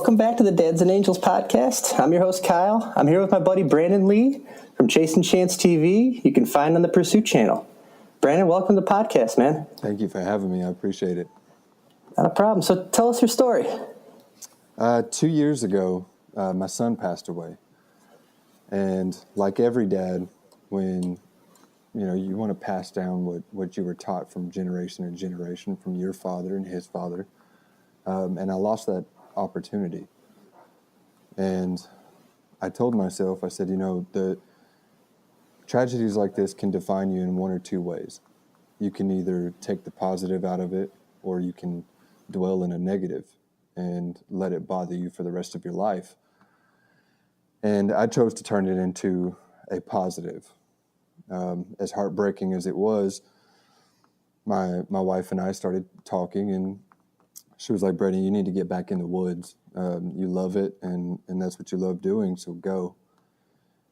Welcome back to the Dads and Angels podcast. I'm your host, Kyle. I'm here with my buddy, Brandon Lee from Chasing Chance TV. You can find on the Pursuit channel. Brandon, welcome to the podcast, man. Thank you for having me. I appreciate it. Not a problem. So tell us your story. 2 years ago, my son passed away. And like every dad, when you want to pass down what you were taught from generation to generation from your father and his father, and I lost that opportunity. And I told myself, I said, the tragedies like this can define you in one or two ways. You can either take the positive out of it, or you can dwell in a negative and let it bother you for the rest of your life. And I chose to turn it into a positive. As heartbreaking as it was, my wife and I started talking, and she was like, "Brady, you need to get back in the woods. You love it, and that's what you love doing, so go."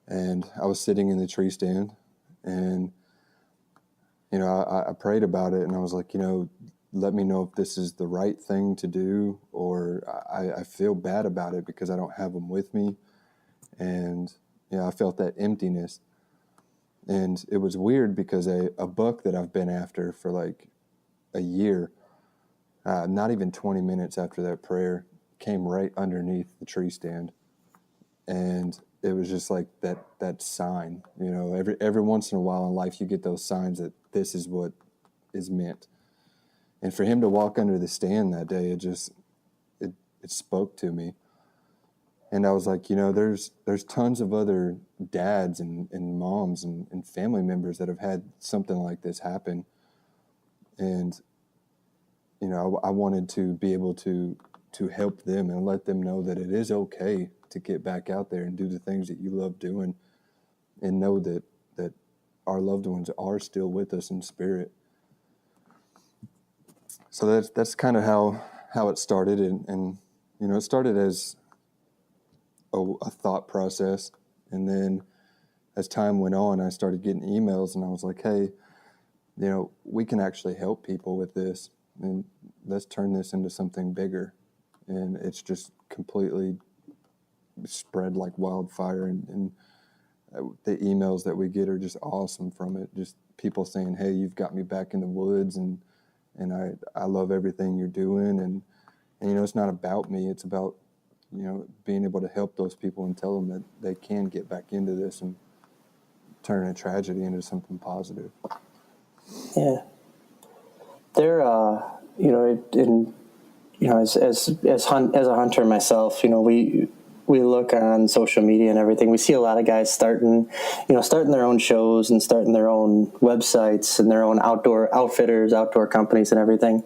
And I was sitting in the tree stand, and I prayed about it, and I was like, let me know if this is the right thing to do, or I feel bad about it because I don't have them with me. And I felt that emptiness. And it was weird because a buck that I've been after for like a year, not even 20 minutes after that prayer, came right underneath the tree stand. And it was just like that sign. Every once in a while in life you get those signs that this is what is meant. And for him to walk under the stand that day, it spoke to me. And I was like, there's tons of other dads and moms and family members that have had something like this happen. And, I wanted to be able to help them and let them know that it is okay to get back out there and do the things that you love doing, and know that our loved ones are still with us in spirit. So that's kind of how it started. And it started as a thought process. And then as time went on, I started getting emails, and I was like, hey, we can actually help people with this, and let's turn this into something bigger. And it's just completely spread like wildfire. And the emails that we get are just awesome from it. Just people saying, hey, you've got me back in the woods, and I love everything you're doing. And it's not about me. It's about, being able to help those people and tell them that they can get back into this and turn a tragedy into something positive. Yeah. There, as a hunter myself, we look on social media and everything. We see a lot of guys starting their own shows and starting their own websites and their own outdoor outfitters, outdoor companies and everything.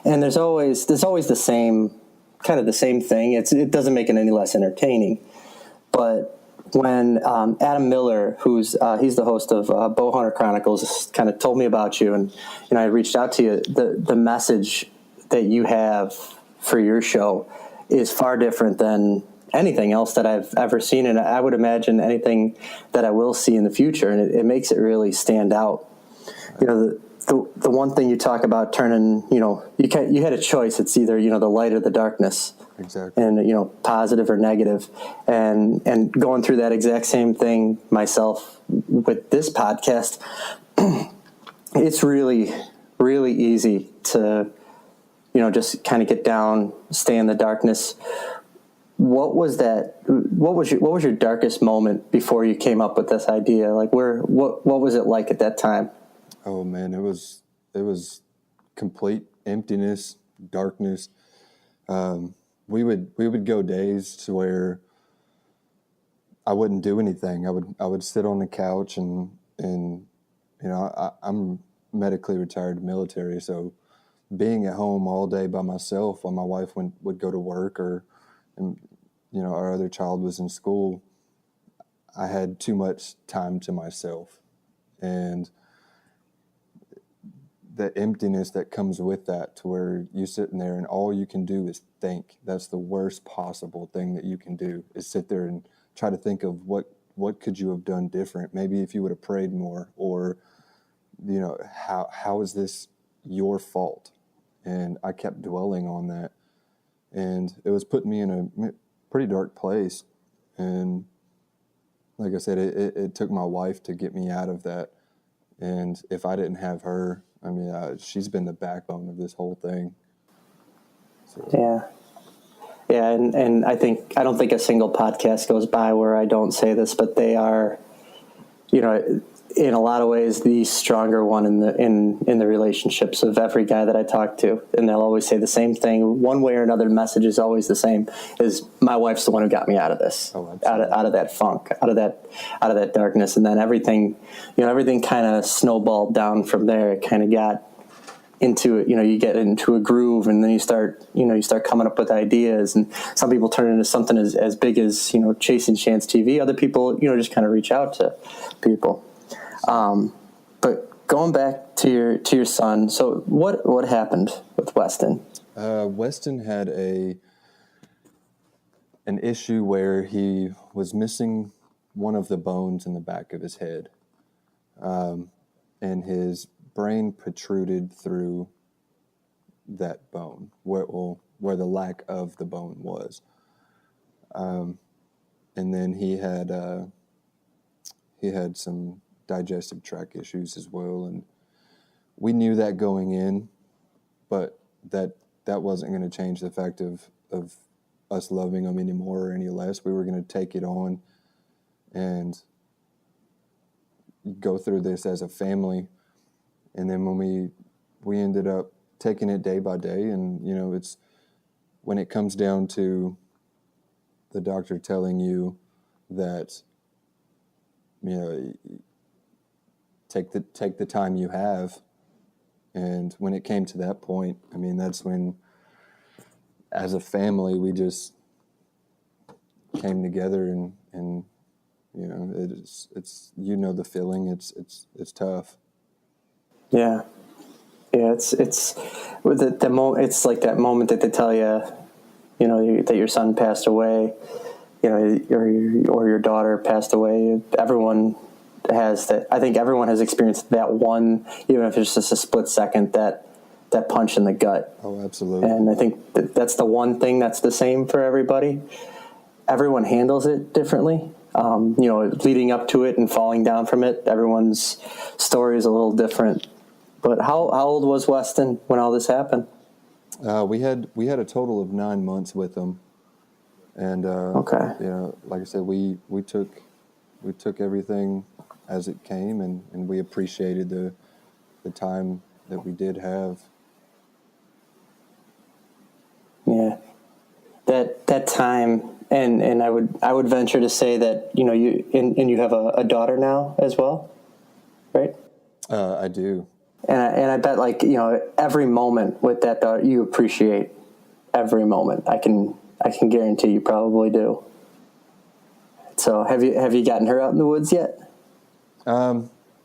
And there's always the same thing. It doesn't make it any less entertaining. But when Adam Miller, he's the host of Bowhunter Chronicles, kind of told me about you, and I reached out to you, the message that you have for your show is far different than anything else that I've ever seen, and I would imagine anything that I will see in the future, and it makes it really stand out. The one thing you talk about turning, you had a choice. It's either the light or the darkness. Exactly. And positive or negative, and going through that exact same thing myself with this podcast. It's really, really easy to just kind of get down, stay in the darkness. What was that? What was your darkest moment before you came up with this idea? Like what was it like at that time? Oh man, it was complete emptiness, darkness. We would go days to where I wouldn't do anything. I would sit on the couch and I'm medically retired military, so being at home all day by myself while my wife would go to work, and our other child was in school, I had too much time to myself. And the emptiness that comes with that, to where you're sitting there and all you can do is think. That's the worst possible thing that you can do, is sit there and try to think of what could you have done different. Maybe if you would have prayed more, or how is this your fault? And I kept dwelling on that. And it was putting me in a pretty dark place. And like I said, it took my wife to get me out of that. And if I didn't have her, I mean, she's been the backbone of this whole thing. So. Yeah, and I don't think a single podcast goes by where I don't say this, but they are, in a lot of ways, the stronger one in the relationships of every guy that I talk to, and they'll always say the same thing. One way or another, the message is always the same: is my wife's the one who got me out of this, out of that funk, out of that darkness, and then everything kind of snowballed down from there. It kind of got into it, you get into a groove, and then you start coming up with ideas, and some people turn it into something as big as, Chasing Chance TV. Other people, just kind of reach out to people. But going back to your son, so what happened with Westin? Westin had an issue where he was missing one of the bones in the back of his head, and his brain protruded through that bone, where the lack of the bone was, and then he had some digestive tract issues as well, and we knew that going in, but that wasn't going to change the fact of us loving him anymore or any less. We were going to take it on and go through this as a family. And then when we ended up taking it day by day, and it's when it comes down to the doctor telling you that take the time you have, and when it came to that point, I mean, that's when, as a family, we just came together, and it's the feeling. It's tough. Yeah. It's with the moment. It's like that moment that they tell you, that your son passed away, or your daughter passed away. Everyone has that. I think everyone has experienced that one, even if it's just a split second, that punch in the gut. Oh, absolutely. And I think that's the one thing that's the same for everybody. Everyone handles it differently. Leading up to it and falling down from it, everyone's story is a little different. But how old was Westin when all this happened? We had a total of 9 months with him, and okay. Like I said, we took everything as it came, and we appreciated the time that we did have. Yeah, that time, and I would venture to say that you have a daughter now as well, right? I do. And I bet, every moment with that daughter, you appreciate every moment. I can guarantee you probably do. So have you gotten her out in the woods yet?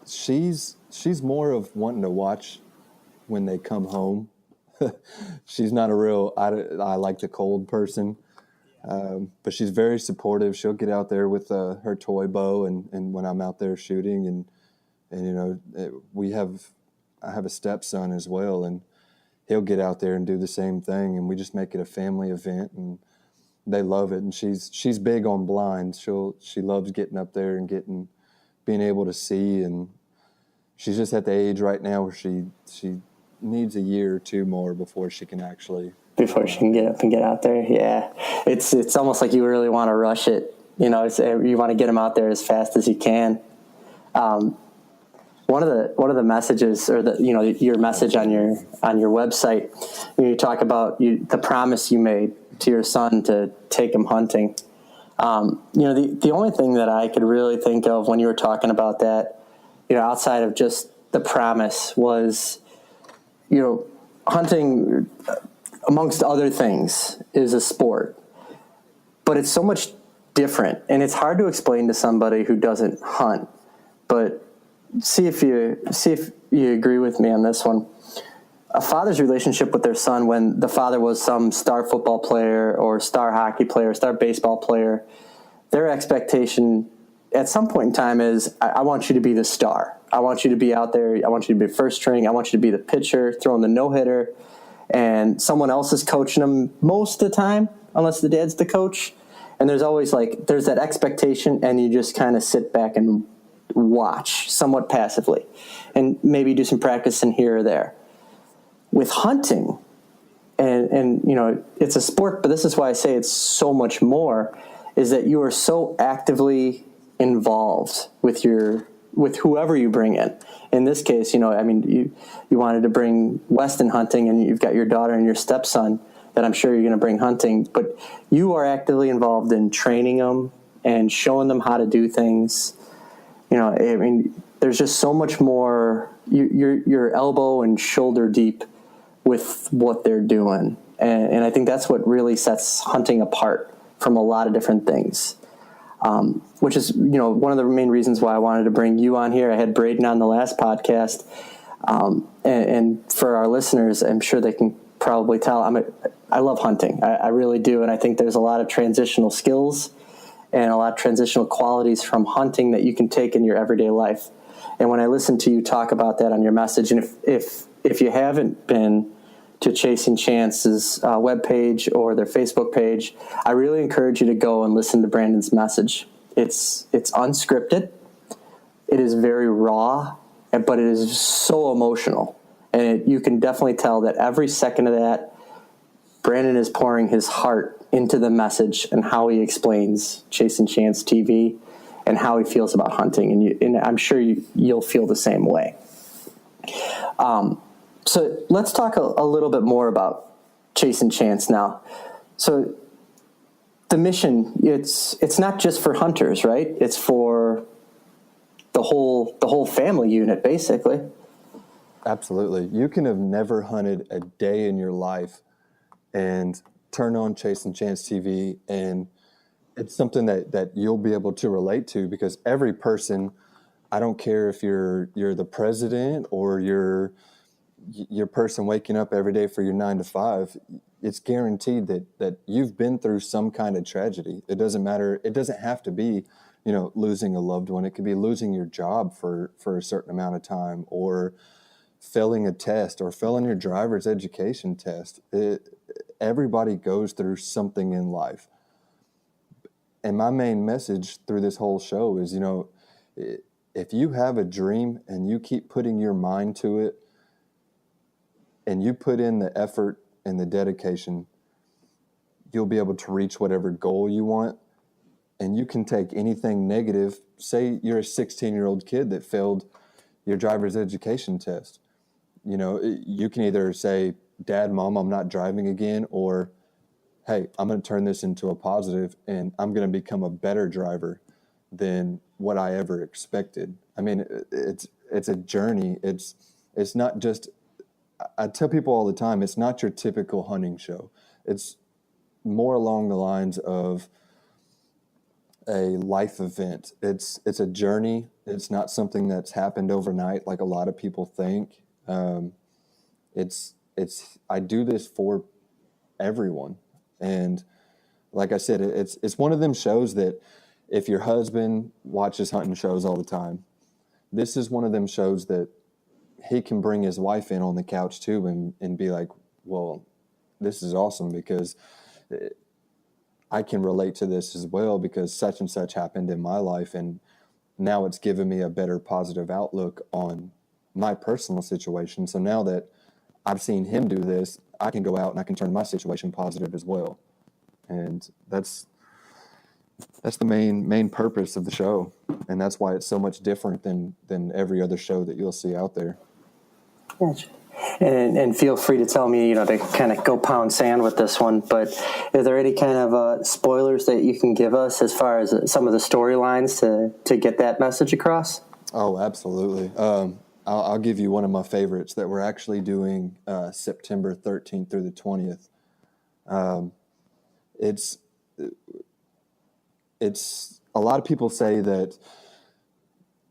She's more of wanting to watch when they come home. She's not a real I like the cold person, but she's very supportive. She'll get out there with her toy bow, and when I'm out there shooting, and I have a stepson as well, and he'll get out there and do the same thing, and we just make it a family event, and they love it. And she's big on blinds. She loves getting up there and being able to see, and she's just at the age right now where she needs a year or two more before she can get up and get out there. Yeah, it's almost like you really want to rush it. You want to get them out there as fast as you can. One of the messages, or your message on your website, you talk about the promise you made to your son to take him hunting. The only thing that I could really think of when you were talking about that, outside of just the promise, was, hunting, amongst other things, is a sport, but it's so much different, and it's hard to explain to somebody who doesn't hunt. But see if you agree with me on this one. A father's relationship with their son, when the father was some star football player or star hockey player, star baseball player, their expectation at some point in time is, I want you to be the star. I want you to be out there. I want you to be first string. I want you to be the pitcher, throwing the no-hitter. and someone else is coaching them most of the time, unless the dad's the coach. And there's always there's that expectation, and you just kind of sit back and watch somewhat passively and maybe do some practicing here or there. With hunting, and it's a sport, but this is why I say it's so much more, is that you are so actively involved with whoever you bring in. In this case, you wanted to bring Westin hunting, and you've got your daughter and your stepson that I'm sure you're going to bring hunting, but you are actively involved in training them and showing them how to do things. There's just so much more. You're elbow and shoulder deep with what they're doing. And I think that's what really sets hunting apart from a lot of different things. Which is, one of the main reasons why I wanted to bring you on here. I had Braden on the last podcast. And for our listeners, I'm sure they can probably tell I love hunting. I really do. And I think there's a lot of transitional skills and a lot of transitional qualities from hunting that you can take in your everyday life. And when I listen to you talk about that on your message, and if you haven't been to Chasing Chance's webpage or their Facebook page, I really encourage you to go and listen to Brandon's message. It's unscripted. It is very raw, but it is so emotional. And you can definitely tell that every second of that, Brandon is pouring his heart into the message and how he explains Chasing Chance TV and how he feels about hunting. And I'm sure you'll feel the same way. So let's talk a little bit more about Chasing Chance now. So the mission, it's not just for hunters, right? It's for the whole family unit, basically. Absolutely. You can have never hunted a day in your life and turn on Chasing Chance TV, and it's something that you'll be able to relate to, because every person, I don't care if you're the president or your person waking up every day for your 9 to 5, it's guaranteed that you've been through some kind of tragedy. It doesn't matter. It doesn't have to be, losing a loved one. It could be losing your job for a certain amount of time, or failing a test, or failing your driver's education test. Everybody goes through something in life. And my main message through this whole show is, if you have a dream and you keep putting your mind to it, and you put in the effort and the dedication, you'll be able to reach whatever goal you want. And you can take anything negative. Say you're a 16-year-old kid that failed your driver's education test. You can either say, Dad, Mom, I'm not driving again, or, hey, I'm going to turn this into a positive, and I'm going to become a better driver than what I ever expected. I mean, it's a journey. It's not just, I tell people all the time, it's not your typical hunting show. It's more along the lines of a life event. It's a journey. It's not something that's happened overnight like a lot of people think. I do this for everyone. And like I said, it's one of them shows that if your husband watches hunting shows all the time, this is one of them shows that he can bring his wife in on the couch too and be like, well, this is awesome because I can relate to this as well, because such and such happened in my life, and now it's given me a better positive outlook on my personal situation. So now that I've seen him do this, I can go out and I can turn my situation positive as well. And that's the main purpose of the show. And that's why it's so much different than every other show that you'll see out there. Gotcha. And feel free to tell me, to kind of go pound sand with this one, but is there any kind of spoilers that you can give us as far as some of the storylines to get that message across? Oh, absolutely. I'll give you one of my favorites that we're actually doing September 13th through the 20th. It's a lot of people say that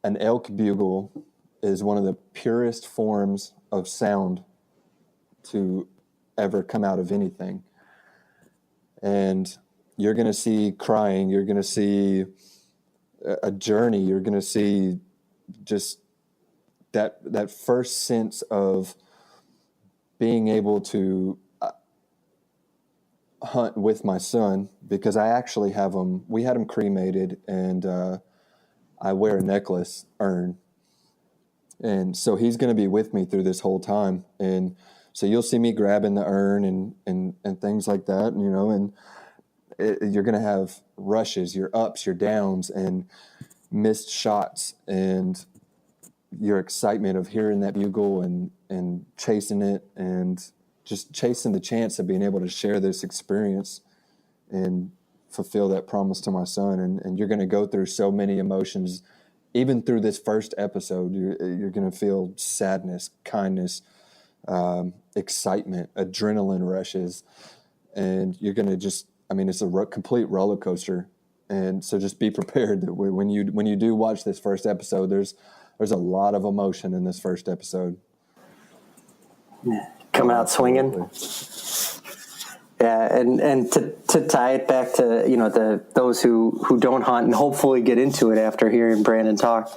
an elk bugle is one of the purest forms of sound to ever come out of anything. And you're going to see crying, you're going to see a journey, you're going to see just that first sense of being able to hunt with my son, because I actually have him, we had him cremated, and I wear a necklace urn. And so he's going to be with me through this whole time. And so you'll see me grabbing the urn and things like that, and you're going to have rushes, your ups, your downs, and missed shots, and your excitement of hearing that bugle and chasing it, and just chasing the chance of being able to share this experience and fulfill that promise to my son. And you're going to go through so many emotions. Even through this first episode, you're going to feel sadness, kindness, excitement, adrenaline rushes, and you're going to it's a complete roller coaster. And so just be prepared that when you do watch this first episode, there's a lot of emotion in this first episode. Coming out swinging. Yeah, and to tie it back to those who don't hunt and hopefully get into it after hearing Brandon talk,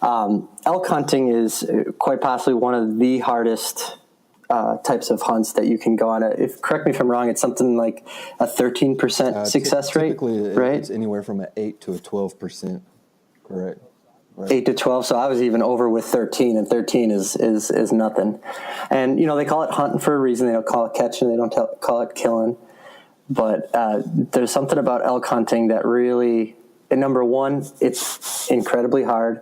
elk hunting is quite possibly one of the hardest types of hunts that you can go on. Correct me if I'm wrong, it's something like a 13% success rate, right? It's anywhere from an 8 to a 12%, correct? Right. 8 to 12, so I was even over with 13, and 13 is nothing. And, they call it hunting for a reason. They don't call it catching. They don't call it killing. But there's something about elk hunting that really, and number one, it's incredibly hard.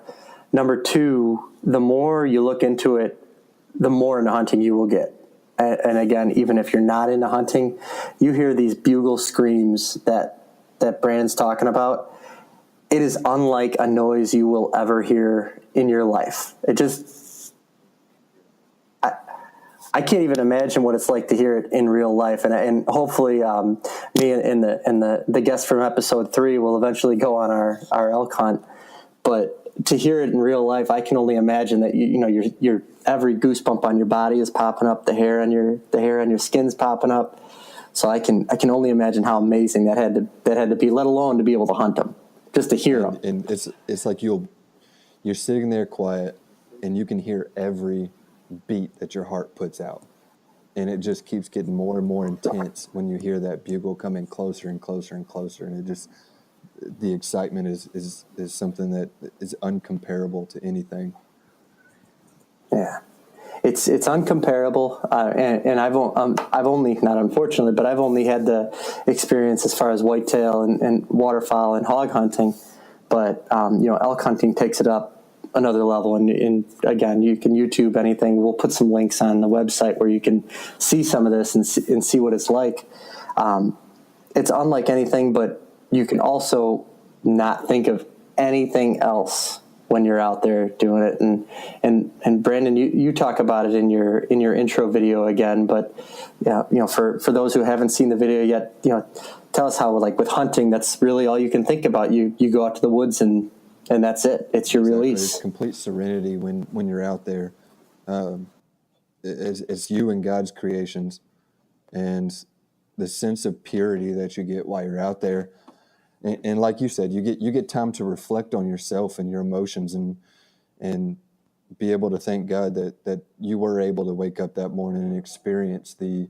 Number two, the more you look into it, the more into hunting you will get. And again, even if you're not into hunting, you hear these bugle screams that Brandon's talking about. It is unlike a noise you will ever hear in your life. It just, I can't even imagine what it's like to hear it in real life. And hopefully, me and the guest from episode 3 will eventually go on our elk hunt. But to hear it in real life, I can only imagine that your every goosebump on your body is popping up, the hair on your skin's popping up. So I can only imagine how amazing that had to be, let alone to be able to hunt them. Just to hear them. And it's like you're sitting there quiet, and you can hear every beat that your heart puts out. And it just keeps getting more and more intense when you hear that bugle coming closer and closer and closer. And the excitement is something that is uncomparable to anything. Yeah. It's uncomparable, and I've only, not unfortunately, but I've only had the experience as far as whitetail and waterfowl and hog hunting, but elk hunting takes it up another level. And again, you can YouTube anything. We'll put some links on the website where you can see some of this and see what it's like. It's unlike anything, but you can also not think of anything else when you're out there doing it. And Brandon, you talk about it in your intro video again, but for those who haven't seen the video yet, tell us how, like with hunting, that's really all you can think about. You go out to the woods and that's it. It's your release. It's complete serenity when you're out there. It's you and God's creations, and the sense of purity that you get while you're out there. And like you said, you get time to reflect on yourself and your emotions, and be able to thank God that you were able to wake up that morning and experience the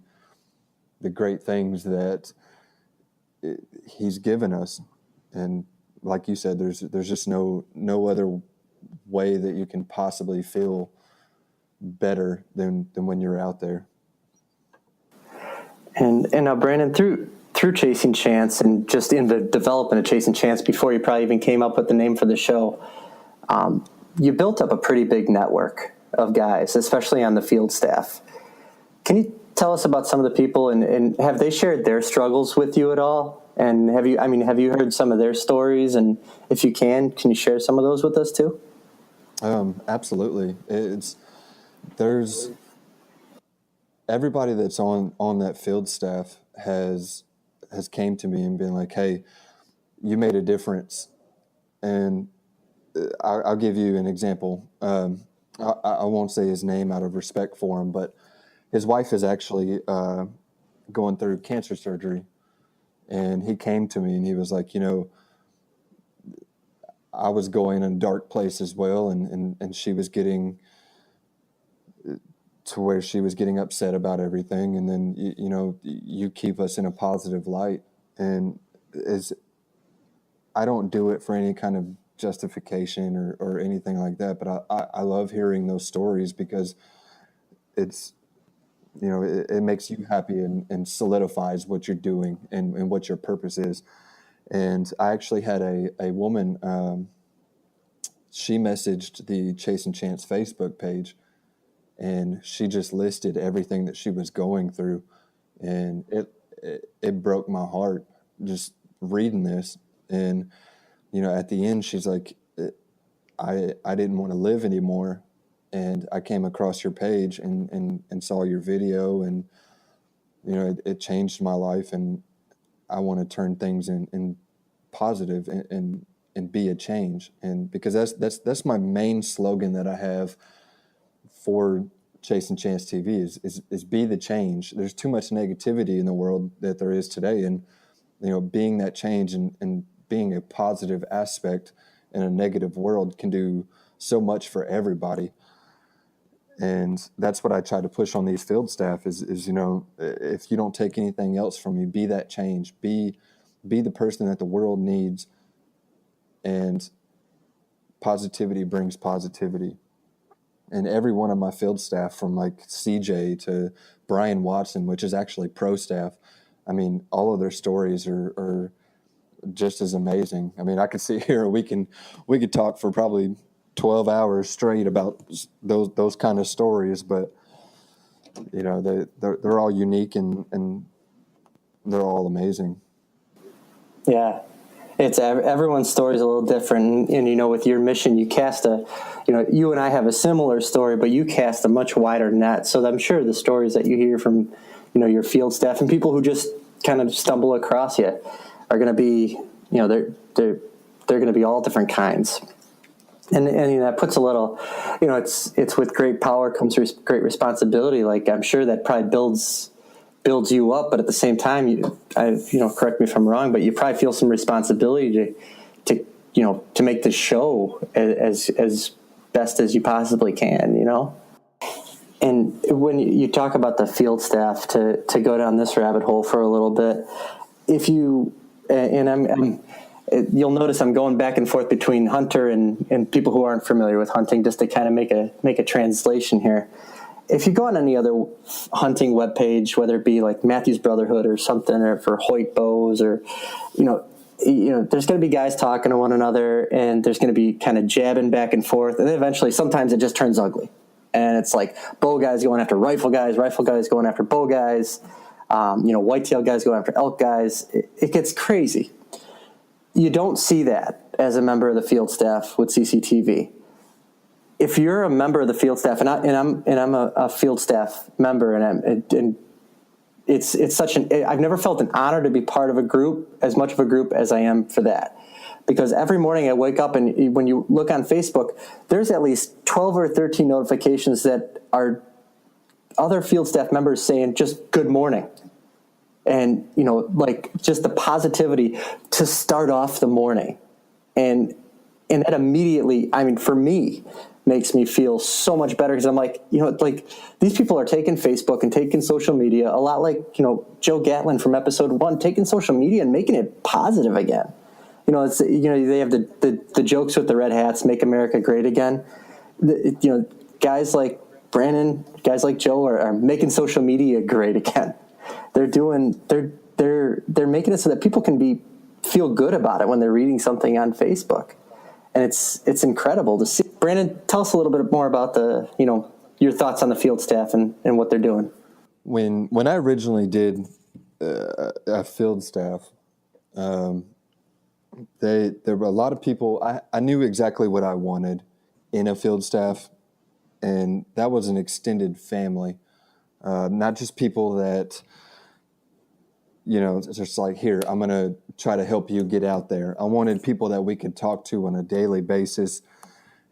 great things that He's given us. And like you said, there's just no other way that you can possibly feel better than when you're out there. And now, Brandon, through Chasing Chance, and just in the development of Chasing Chance, before you probably even came up with the name for the show, you built up a pretty big network of guys, especially on the field staff. Can you tell us about some of the people, and have they shared their struggles with you at all? And have you heard some of their stories? And if you can you share some of those with us too? Absolutely. There's everybody that's on that field staff has came to me and been like, hey, you made a difference. And I'll give you an example. I won't say his name out of respect for him, but his wife is actually going through cancer surgery. And he came to me and he was like, I was going in a dark place as well. And she was getting to where she was getting upset about everything. And then, you keep us in a positive light. And I don't do it for any kind of justification or anything like that, but I love hearing those stories because it's, it makes you happy and solidifies what you're doing and what your purpose is. And I actually had a woman, she messaged the Chase and Chance Facebook page, and she just listed everything that she was going through. And it broke my heart just reading this. And, at the end, she's like, I didn't want to live anymore. And I came across your page and saw your video, and, it changed my life. And I want to turn things in positive and be a change. And because that's my main slogan that I have for Chase and Chance TV is be the change. There's too much negativity in the world that there is today. And, being that change and being a positive aspect in a negative world can do so much for everybody. And that's what I try to push on these field staff is, if you don't take anything else from me, be that change, be the person that the world needs. And positivity brings positivity. And every one of my field staff, from like CJ to Brian Watson, which is actually pro staff, I mean, all of their stories are just as amazing. I mean, I could sit here, we could talk for probably 12 hours straight about those kind of stories, but they're all unique and they're all amazing. Yeah. It's everyone's story is a little different. And with your mission, you cast you and I have a similar story, but you cast a much wider net. So I'm sure the stories that you hear from, your field staff and people who just kind of stumble across you are going to be, they're going to be all different kinds. And that puts a little, it's with great power comes great responsibility. Like, I'm sure that probably builds you up, but at the same time, correct me if I'm wrong, but you probably feel some responsibility to make this show as best as you possibly can, And when you talk about the field staff, to go down this rabbit hole for a little bit, if you you'll notice I'm going back and forth between hunter and people who aren't familiar with hunting, just to kind of make a translation here. If you go on any other hunting webpage, whether it be like Matthew's Brotherhood or something, or for Hoyt Bows, or there's going to be guys talking to one another, and there's going to be kind of jabbing back and forth, and then eventually, sometimes it just turns ugly, and it's like bow guys going after rifle guys going after bow guys, whitetail guys going after elk guys. It gets crazy. You don't see that as a member of the field staff with CCTV. If you're a member of the field staff, and I'm a field staff member, and it's such I've never felt an honor to be part of a group, as much of a group as I am for that, because every morning I wake up, and when you look on Facebook, there's at least 12 or 13 notifications that are other field staff members saying just good morning, and like just the positivity to start off the morning, and that immediately, I mean, for me, makes me feel so much better, because I'm like, like these people are taking Facebook and taking social media a lot like, Joe Gatlin from episode 1, taking social media and making it positive again. It's, they have the jokes with the red hats, make America great again. Guys like Brandon, guys like Joe are making social media great again. They're making it so that people can feel good about it when they're reading something on Facebook. And it's incredible to see. Brandon, tell us a little bit more about your thoughts on the field staff and what they're doing. When I originally did a field staff, there were a lot of people. I knew exactly what I wanted in a field staff, and that was an extended family, not just people that, it's just like, here, I'm going to try to help you get out there. I wanted people that we could talk to on a daily basis,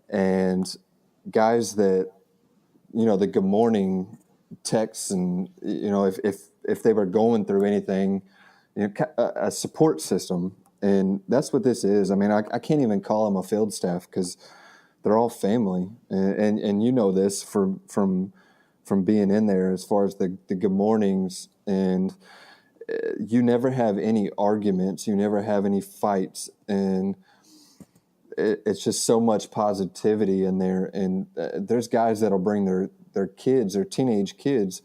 and guys that, the good morning texts, and, if they were going through anything, a support system. And that's what this is. I mean, I can't even call them a field staff, because they're all family. And this from from being in there as far as the good mornings, and you never have any arguments, you never have any fights, and it's just so much positivity in there. And there's guys that'll bring their kids, their teenage kids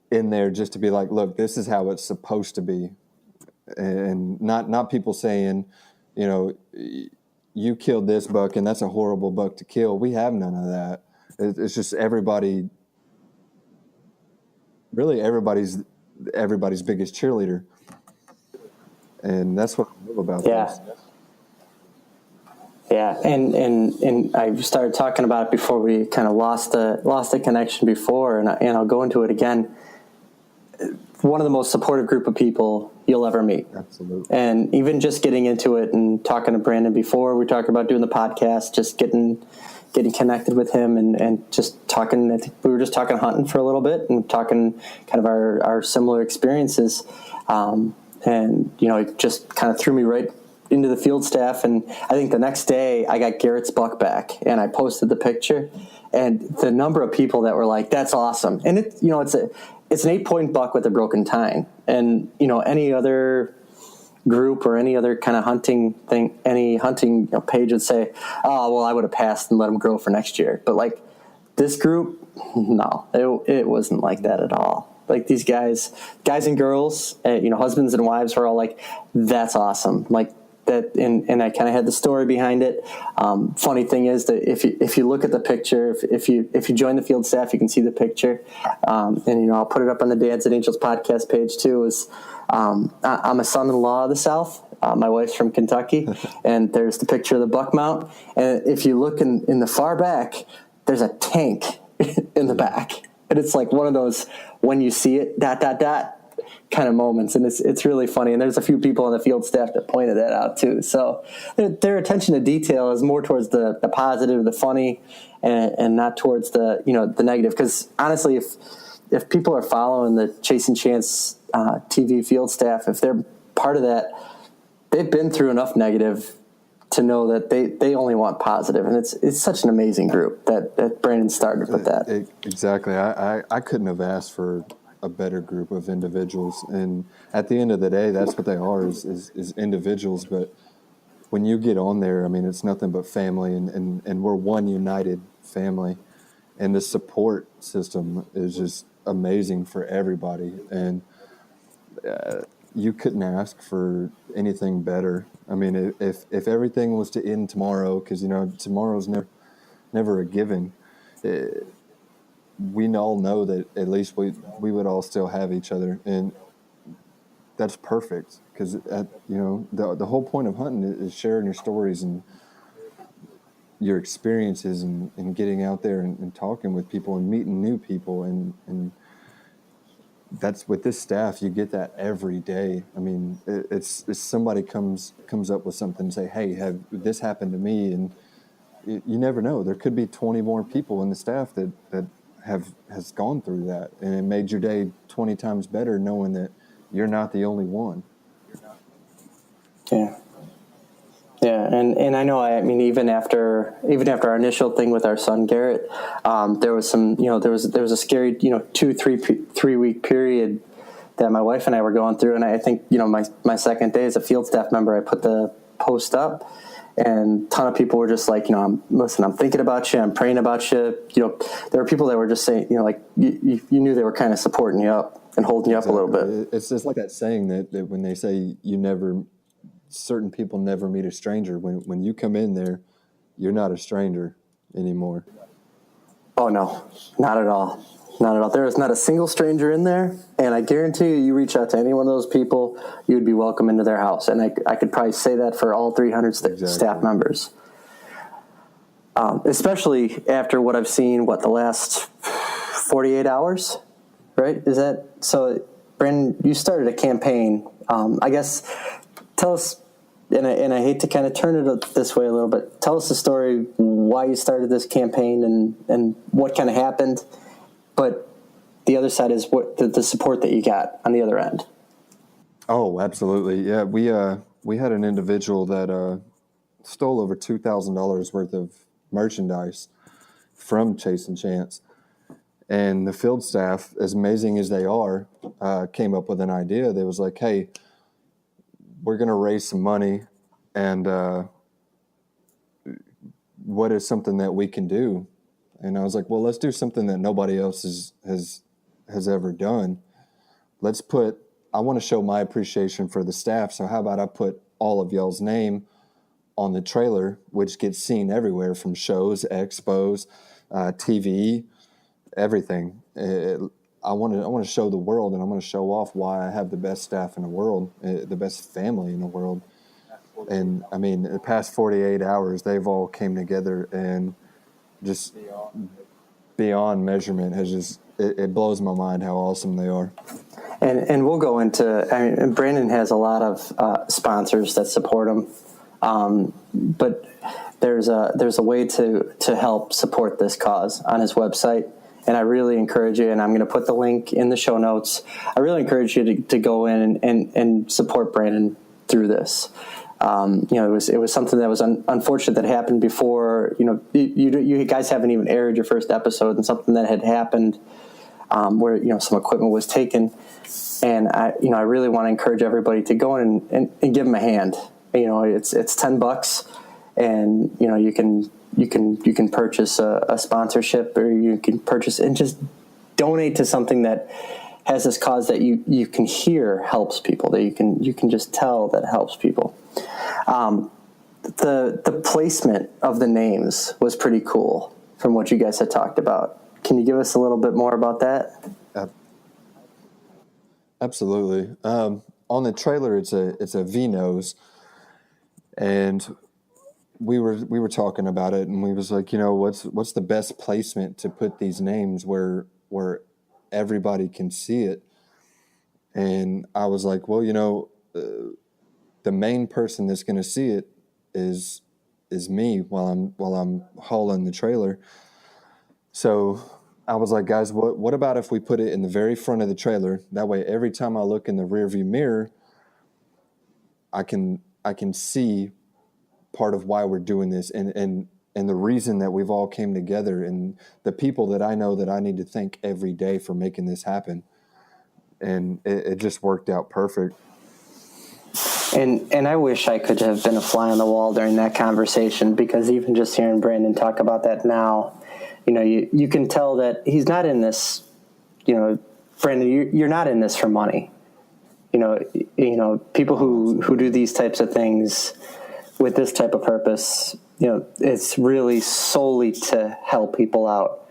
in there just to be like, look, this is how it's supposed to be. And not people saying, you know, you killed this buck and that's a horrible buck to kill. We have none of that. It's just everybody's biggest cheerleader. And that's what I love about this. Yeah, and I started talking about it before we kind of lost the connection before, and I'll go into it again. One of the most supportive group of people you'll ever meet. Absolutely. And even just getting into it and talking to Brandon before we talked about doing the podcast, just getting connected with him and just talking. I think we were just talking hunting for a little bit and talking kind of our similar experiences. And, you know, it just kind of threw me right into the field staff. And I think the next day I got Garrett's buck back and I posted the picture, and the number of people that were like, that's awesome. And it, you know, it's an 8-point buck with a broken tine. And, you know, any other group or any other kind of hunting thing, any hunting page would say, oh, well, I would have passed and let them grow for next year. But like this group, no, it wasn't like that at all. Like these guys and girls, you know, husbands and wives were all like, that's awesome. Like that. And I kind of had the story behind it. Funny thing is that if you look at the picture, if you join the field staff, you can see the picture. And, you know, I'll put it up on the Dads and Angels podcast page too, is, I'm a son-in-law of the South. My wife's from Kentucky, and there's the picture of the buck mount. And if you look in the far back, there's a tank in the back. And it's like one of those, when you see it, ... kind of moments. And it's really funny. And there's a few people on the field staff that pointed that out too. So their attention to detail is more towards the positive, the funny, and not towards the, you know, the negative. Because honestly, if people are following the Chasing Chance TV field staff, if they're part of that, they've been through enough negative to know that they only want positive. And it's such an amazing group that Brandon started with that. Exactly. I couldn't have asked for a better group of individuals. And at the end of the day, that's what they are, is individuals. But when you get on there, I mean, it's nothing but family, and we're one united family. And the support system is just amazing for everybody. And you couldn't ask for anything better. I mean, if everything was to end tomorrow, because, you know, tomorrow's never a given, we all know that at least we would all still have each other, and that's perfect. Because you know, the whole point of hunting is sharing your stories and your experiences and getting out there and talking with people and meeting new people, and that's with this staff, you get that every day. I mean, it's somebody comes up with something and say, hey, have this happened to me, and you never know. There could be 20 more people in the staff that has gone through that, and it made your day 20 times better knowing that you're not the only one. Yeah. And I know, I mean, even after our initial thing with our son Garrett, there was some, you know, there was a scary, you know, 3 week period that my wife and I were going through. And I think, you know, my second day as a field staff member, I put the post up, and a ton of people were just like, you know, I'm thinking about you. I'm praying about you. You know, there were people that were just saying, you know, like you knew they were kind of supporting you up and holding you up a little bit. It's just like that saying that when they say certain people never meet a stranger. When you come in there, you're not a stranger anymore. Oh no, not at all. Not at all. There is not a single stranger in there, and I guarantee you reach out to any one of those people, you would be welcome into their house. And I could probably say that for all 300 staff members. Especially after what I've seen, the last 48 hours, right? Is that so? Brandon, you started a campaign. I guess tell us, and I hate to kind of turn it this way a little bit. Tell us the story, why you started this campaign, and what kind of happened. But the other side is what the support that you got on the other end. Oh, absolutely. Yeah, we had an individual that stole over $2,000 worth of merchandise from Chasing Chance. And the field staff, as amazing as they are, came up with an idea. They was like, hey, we're going to raise some money, and what is something that we can do? And I was like, well, let's do something that nobody else has ever done. I want to show my appreciation for the staff. So how about I put all of y'all's name on the trailer, which gets seen everywhere from shows, expos, TV, everything. I want to show the world, and I want to show off why I have the best staff in the world, the best family in the world. And I mean, the past 48 hours, they've all came together, and just beyond measurement it blows my mind how awesome they are. And we'll go into, and Brandon has a lot of sponsors that support him. But there's a way to help support this cause on his website. And I really encourage you, and I'm going to put the link in the show notes. I really encourage you to go in and support Brandon through this. It was something that was unfortunate that happened before. You guys haven't even aired your first episode, and something that had happened where some equipment was taken. And I really want to encourage everybody to go in and give him a hand. It's $10, and you can purchase a sponsorship, or you can purchase and just donate to something that has this cause that you can hear helps people, that you can just tell that helps people. The placement of the names was pretty cool from what you guys had talked about. Can you give us a little bit more about that? Absolutely. On the trailer, it's a V nose, and we were talking about it, and we was like, what's the best placement to put these names where everybody can see it? And I was like, well, the main person that's going to see it is me while I'm hauling the trailer. So I was like, guys, what about if we put it in the very front of the trailer? That way, every time I look in the rearview mirror, I can see part of why we're doing this, and the reason that we've all came together, and the people that I know that I need to thank every day for making this happen. And it just worked out perfect. And I wish I could have been a fly on the wall during that conversation, because even just hearing Brandon talk about that now, you can tell that he's not in this, Brandon, you're not in this for money. People who do these types of things with this type of purpose, it's really solely to help people out.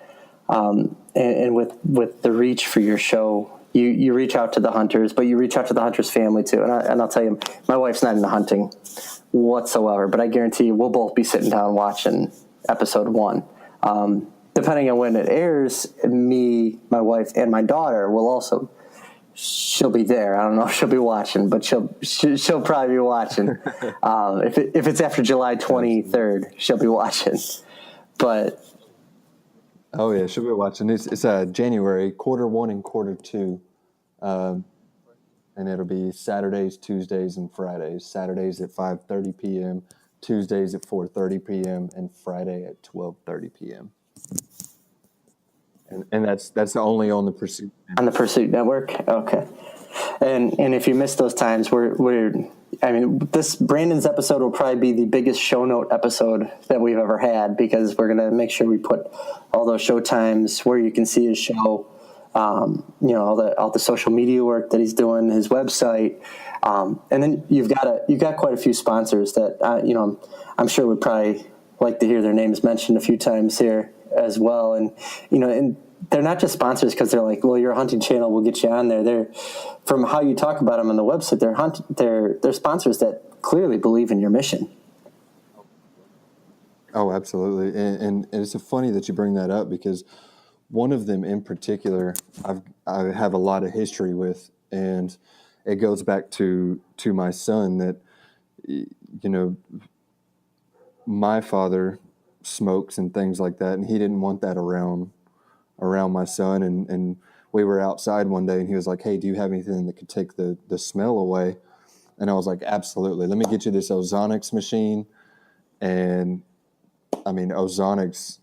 And with the reach for your show, you reach out to the hunters, but you reach out to the hunters' family too. And I'll tell you, my wife's not into hunting whatsoever, but I guarantee you we'll both be sitting down watching episode 1. Depending on when it airs, me, my wife, and my daughter will also. She'll be there. I don't know if she'll be watching, but she'll probably be watching. If it's after July 23rd, she'll be watching. But oh yeah, she'll be watching. It's January, Q1 and Q2, and it'll be Saturdays, Tuesdays, and Fridays. Saturdays at 5:30 p.m., Tuesdays at 4:30 p.m., and Friday at 12:30 p.m. And that's only on the Pursuit. On the Pursuit Network, okay. And if you miss those times, this Brandon's episode will probably be the biggest show note episode that we've ever had, because we're gonna make sure we put all those show times where you can see his show, all the social media work that he's doing, his website, and then you've got quite a few sponsors that I'm sure would probably like to hear their names mentioned a few times here as well. And they're not just sponsors because they're like, well, you're a hunting channel, we'll get you on there. They're, from how you talk about them on the website, they're sponsors that clearly believe in your mission. Oh, absolutely. And it's funny that you bring that up, because one of them in particular I have a lot of history with, and it goes back to my son, that my father smokes and things like that, and he didn't want that around my son, and we were outside one day, and he was like, hey, do you have anything that could take the smell away? And I was like, absolutely, let me get you this Ozonics machine. And I mean, Ozonics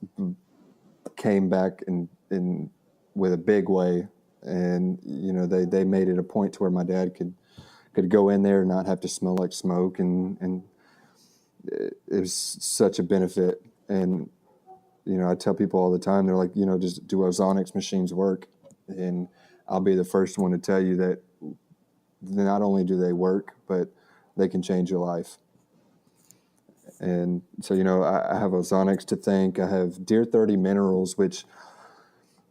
came back and with a big way. And, they made it a point to where my dad could go in there and not have to smell like smoke. And it was such a benefit. And, I tell people all the time, they're like, just do ozonics machines work? And I'll be the first one to tell you that not only do they work, but they can change your life. And so, I have ozonics to thank. I have Deer 30 Minerals, which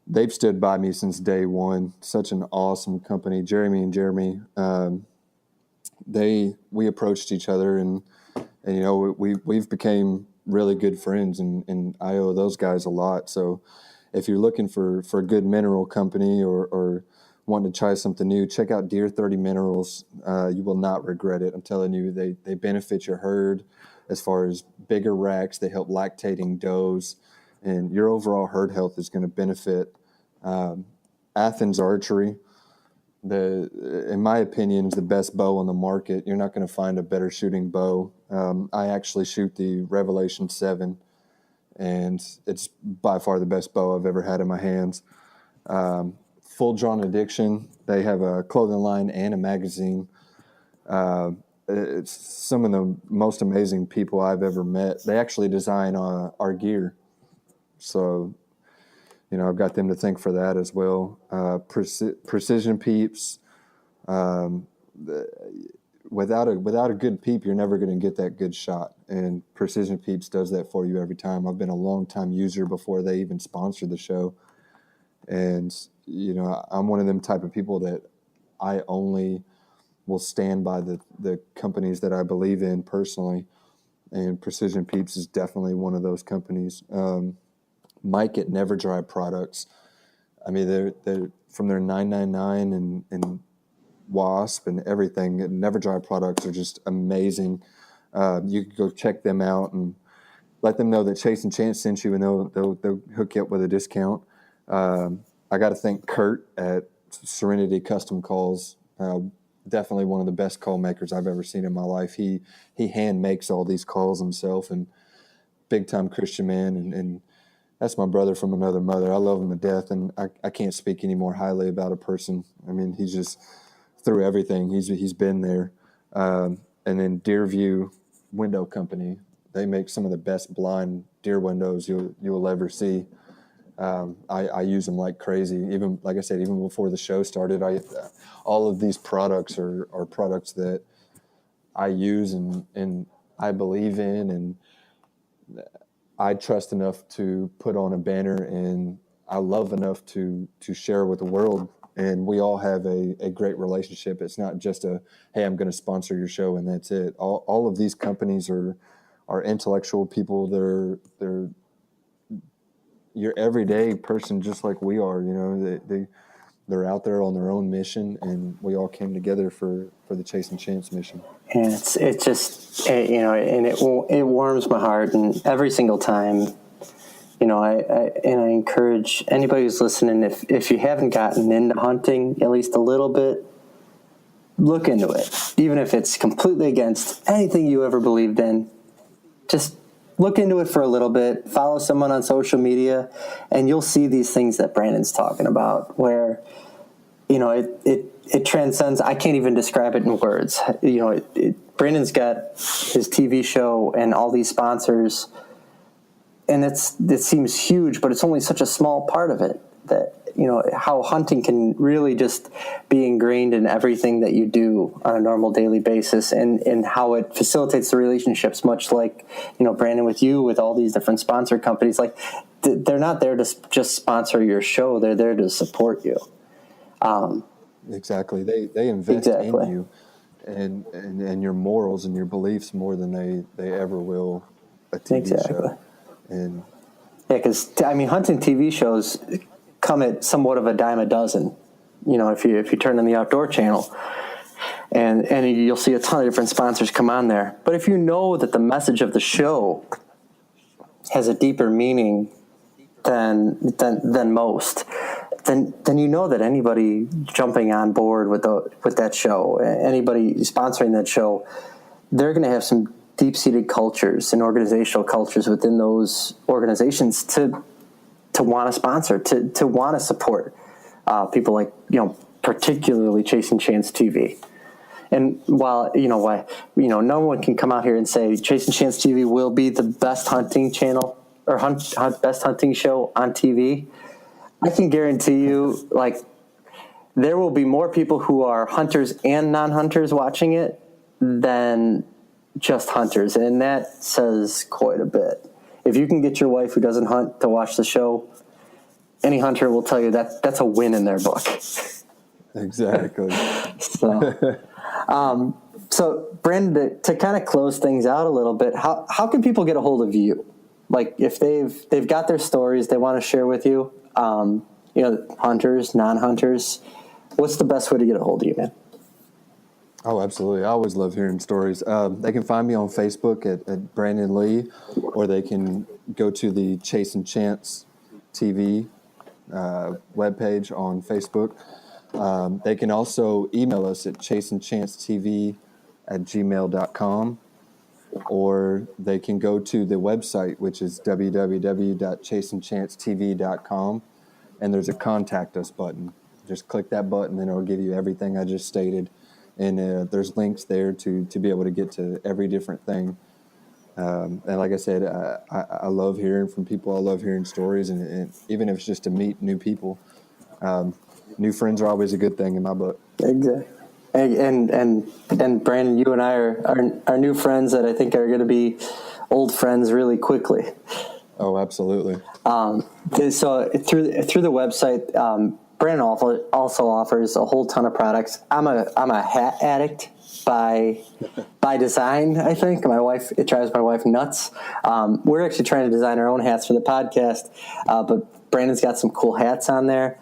they've stood by me since day one. Such an awesome company. Jeremy and Jeremy, we approached each other and we've became really good friends, and I owe those guys a lot. So if you're looking for a good mineral company or wanting to try something new, check out Deer 30 Minerals. You will not regret it. I'm telling you, they benefit your herd as far as bigger racks. They help lactating does, and your overall herd health is going to benefit. Athens Archery, in my opinion, is the best bow on the market. You're not going to find a better shooting bow. I actually shoot the Revelation 7, and it's by far the best bow I've ever had in my hands. Full Drawn Addiction, they have a clothing line and a magazine. It's some of the most amazing people I've ever met. They actually design our gear. So, I've got them to thank for that as well. Precision Peeps. Without a good peep, you're never going to get that good shot. And Precision Peeps does that for you every time. I've been a long-time user before they even sponsored the show. And, I'm one of them type of people that I only will stand by the companies that I believe in personally. And Precision Peeps is definitely one of those companies. Mike at Never Dry Products. I mean, they're from their 999 and Wasp and everything. Never Dry Products are just amazing. You can go check them out and let them know that Chase and Chance sent you, and they'll hook you up with a discount. I got to thank Kurt at Serenity Custom Calls. Definitely one of the best call makers I've ever seen in my life. He hand makes all these calls himself, and big time Christian man, and that's my brother from another mother. I love him to death, and I can't speak any more highly about a person. I mean, he's just through everything. He's been there. And then Deerview Window Company. They make some of the best blind deer windows you'll ever see. I use them like crazy. Even like I said, even before the show started, all of these products are products that I use and I believe in, and I trust enough to put on a banner, and I love enough to share with the world. And we all have a great relationship. It's not just hey, I'm going to sponsor your show and that's it. All of these companies are intellectual people. They're your everyday person, just like we are. They're out there on their own mission, and we all came together for the Chase and Chance mission. And it's just, and it warms my heart, and every single time, I encourage anybody who's listening, if you haven't gotten into hunting at least a little bit, look into it. Even if it's completely against anything you ever believed in, just look into it for a little bit, follow someone on social media, and you'll see these things that Brandon's talking about where, it transcends. I can't even describe it in words. Brandon's got his TV show and all these sponsors, and it seems huge, but it's only such a small part of it that, how hunting can really just be ingrained in everything that you do on a normal daily basis, and how it facilitates the relationships, much like, Brandon with you, with all these different sponsor companies. Like, they're not there to just sponsor your show. They're there to support you. Exactly. They invest in you and your morals and your beliefs more than they ever will a TV show. And yeah, because hunting TV shows come at somewhat of a dime a dozen. If you turn on the Outdoor Channel, and you'll see a ton of different sponsors come on there. But if you know that the message of the show has a deeper meaning than most, then you know that anybody jumping on board with that show, anybody sponsoring that show, they're going to have some deep-seated cultures and organizational cultures within those organizations to want to sponsor, to want to support people like, particularly Chasing Chance TV. And while, no one can come out here and say Chasing Chance TV will be the best hunting channel or best hunting show on TV, I can guarantee you, like, there will be more people who are hunters and non-hunters watching it than just hunters. And that says quite a bit. If you can get your wife who doesn't hunt to watch the show, any hunter will tell you that that's a win in their book. Exactly. So Brandon, to kind of close things out a little bit, how can people get a hold of you? Like, if they've got their stories they want to share with you, hunters, non-hunters, what's the best way to get a hold of you, man? Oh, absolutely. I always love hearing stories. They can find me on Facebook at Brandon Lee, or they can go to the Chasing Chance TV webpage on Facebook. They can also email us at chasingchancetv@gmail.com, or they can go to the website, which is www.chasingchancetv.com, and there's a contact us button. Just click that button and it'll give you everything I just stated. And there's links there to be able to get to every different thing. And like I said, I love hearing from people. I love hearing stories, and even if it's just to meet new people. New friends are always a good thing in my book. Exactly. And Brandon, you and I are new friends that I think are going to be old friends really quickly. Oh, absolutely. So through the website, Brandon also offers a whole ton of products. I'm a hat addict by design. I think it drives my wife nuts. We're actually trying to design our own hats for the podcast, but Brandon's got some cool hats on there.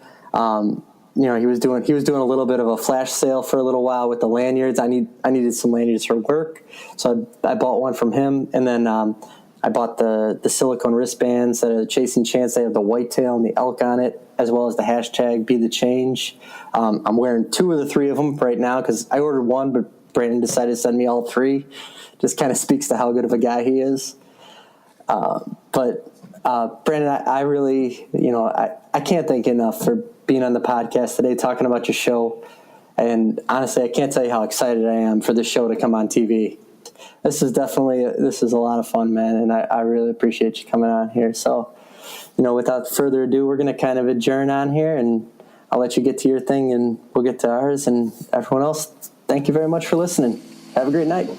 He was doing a little bit of a flash sale for a little while with the lanyards. I needed some lanyards for work, so I bought one from him, and then I bought the silicone wristbands that are Chasing Chance. They have the whitetail and the elk on it, as well as the hashtag Be the Change. I'm wearing 2 of the 3 of them right now because I ordered one, but Brandon decided to send me all 3. Just kind of speaks to how good of a guy he is. But Brandon, I really, I can't thank you enough for being on the podcast today, talking about your show. And honestly, I can't tell you how excited I am for the show to come on TV. This is a lot of fun, man, and I really appreciate you coming on here. So, without further ado, we're going to kind of adjourn on here, and I'll let you get to your thing, and we'll get to ours. And everyone else, thank you very much for listening. Have a great night.